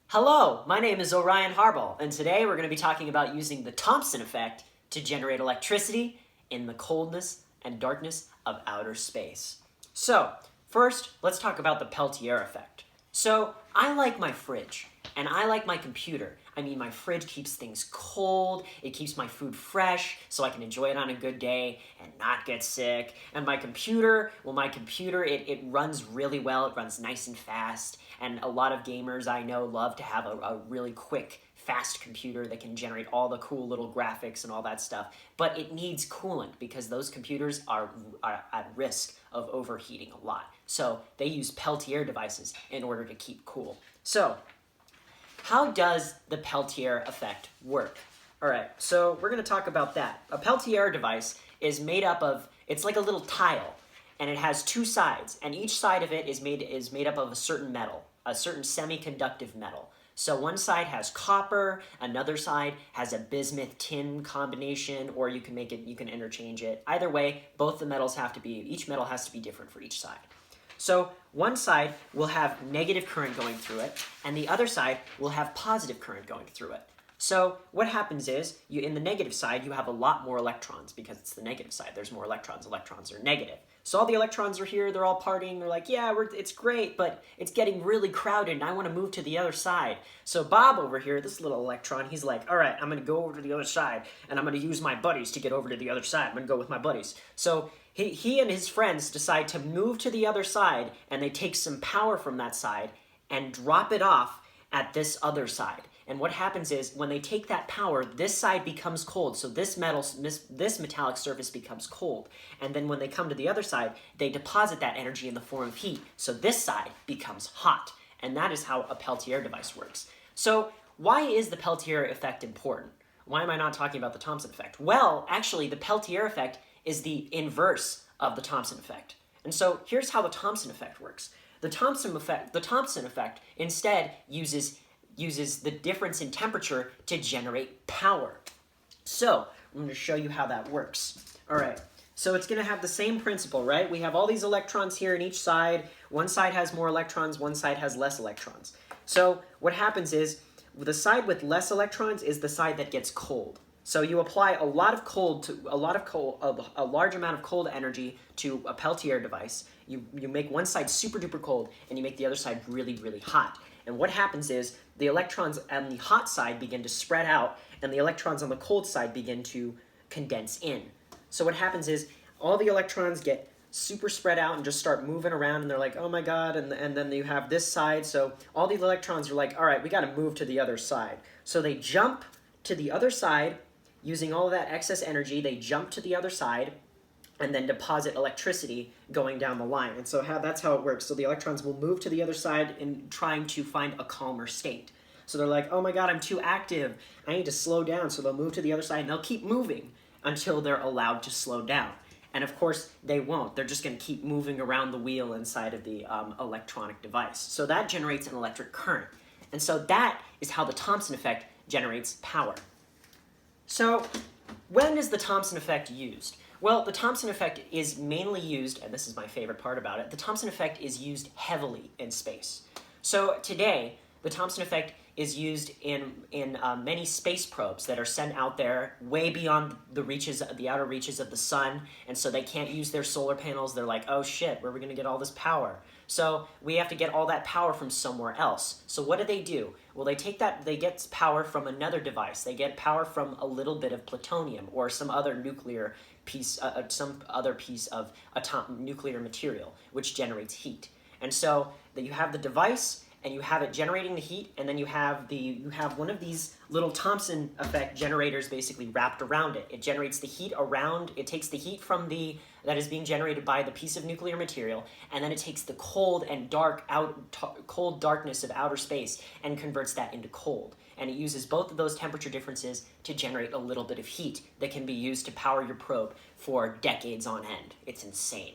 Hello, my name is Orion Harbaugh, and today we're going to be talking about using the Thomson effect to generate electricity in the coldness and darkness of outer space. So, first, let's talk about the Peltier effect. So, I like my fridge, and I like my computer. I mean, my fridge keeps things cold, it keeps my food fresh, so I can enjoy it on a good day and not get sick. And my computer, it runs really well, it runs nice and fast, and a lot of gamers I know love to have a really quick, fast computer that can generate all the cool little graphics and all that stuff. But it needs coolant because those computers are at risk of overheating a lot. So they use Peltier devices in order to keep cool. So, how does the Peltier effect work? All right, so we're going to talk about that. A Peltier device is made up of, it's like a little tile, and it has two sides, and each side of it is made up of a certain metal, a certain semiconductive metal. So one side has copper, another side has a bismuth tin combination, or you can interchange it. Either way, each metal has to be different for each side. So one side will have negative current going through it, and the other side will have positive current going through it. So what happens is, in the negative side, you have a lot more electrons because it's the negative side. There's more electrons. Electrons are negative. So all the electrons are here. They're all partying. They're like, yeah, it's great, but it's getting really crowded, and I want to move to the other side. So Bob over here, this little electron, he's like, all right, I'm going to go over to the other side, and I'm going to use my buddies to get over to the other side. I'm going to go with my buddies. So he and his friends decide to move to the other side, and they take some power from that side and drop it off at this other side. And what happens is, when they take that power, this side becomes cold. So this metallic surface becomes cold. And then when they come to the other side, they deposit that energy in the form of heat. So this side becomes hot. And that is how a Peltier device works. So why is the Peltier effect important? Why am I not talking about the Thomson effect? Well, actually, the Peltier effect is the inverse of the Thomson effect. And so here's how the Thomson effect works. The Thomson effect instead uses the difference in temperature to generate power. So I'm going to show you how that works. All right, so it's going to have the same principle, right? We have all these electrons here in each side. One side has more electrons, one side has less electrons. So what happens is, the side with less electrons is the side that gets cold. So you apply a large amount of cold energy to a Peltier device. You make one side super duper cold, and you make the other side really, really hot. And what happens is, the electrons on the hot side begin to spread out, and the electrons on the cold side begin to condense in. So what happens is, all the electrons get super spread out and just start moving around, and they're like, oh my god, and then you have this side, so all these electrons are like, all right, we gotta move to the other side. So they jump to the other side, using all of that excess energy, they jump to the other side, and then deposit electricity going down the line. And so that's how it works. So the electrons will move to the other side in trying to find a calmer state. So they're like, oh my god, I'm too active, I need to slow down. So they'll move to the other side, and they'll keep moving until they're allowed to slow down. And of course, they won't. They're just going to keep moving around the wheel inside of the electronic device. So that generates an electric current. And so that is how the Thomson effect generates power. So when is the Thomson effect used? Well, the Thomson effect is mainly used, and this is my favorite part about it, the Thomson effect is used heavily in space. So today, the Thomson effect is used in many space probes that are sent out there way beyond the outer reaches of the sun, and so they can't use their solar panels. They're like, oh shit, where are we going to get all this power? So we have to get all that power from somewhere else. So what do? Well, they get power from another device. They get power from a little bit of plutonium or some other nuclear piece of nuclear material, which generates heat. And so that you have the device, and you have it generating the heat, and then you have one of these little Thomson effect generators basically wrapped around it. It generates the heat it takes the heat that is being generated by the piece of nuclear material, and then it takes the cold darkness of outer space and converts that into cold. And it uses both of those temperature differences to generate a little bit of heat that can be used to power your probe for decades on end. It's insane.